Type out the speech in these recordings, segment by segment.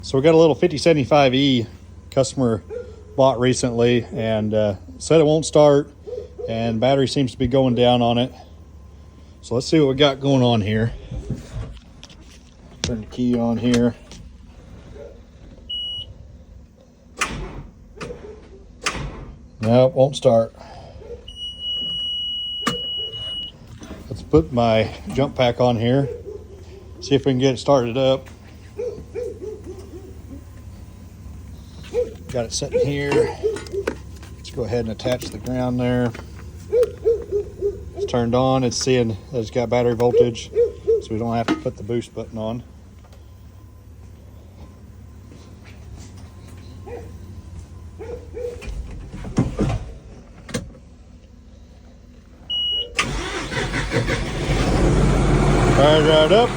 So we got a little 5075E customer bought recently, and said it won't start, and battery seems to be going down on it. So let's see what we got going on here. Turn the key on here. Nope, won't start. Let's put my jump pack on here, see if we can get it started up. Got it sitting here. Let's go ahead and attach the ground there. It's turned on. It's seeing that it's got battery voltage, so we don't have to put the boost button on. Fires right up.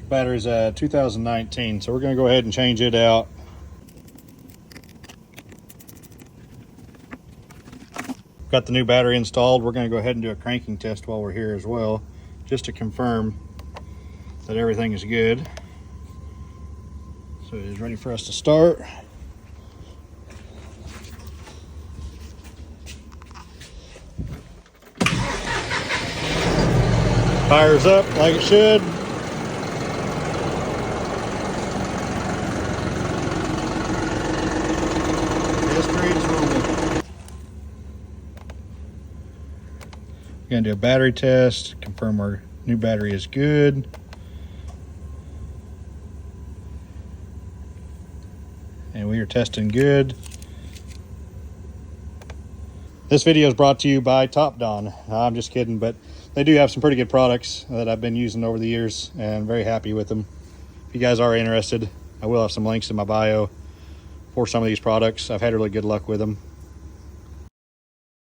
Battery's 2019, so we're going to go ahead and change it out. Got the new battery installed. We're going to go ahead and do a cranking test while we're here as well, just to confirm that everything is good. So it is ready for us to start. Fires up like it should. We're going to do a battery test, confirm our new battery is good. And we are testing good. This video is brought to you by Top Don. I'm just kidding, but they do have some pretty good products that I've been using over the years, and I'm very happy with them. If you guys are interested, I will have some links in my bio for some of these products. I've had really good luck with them.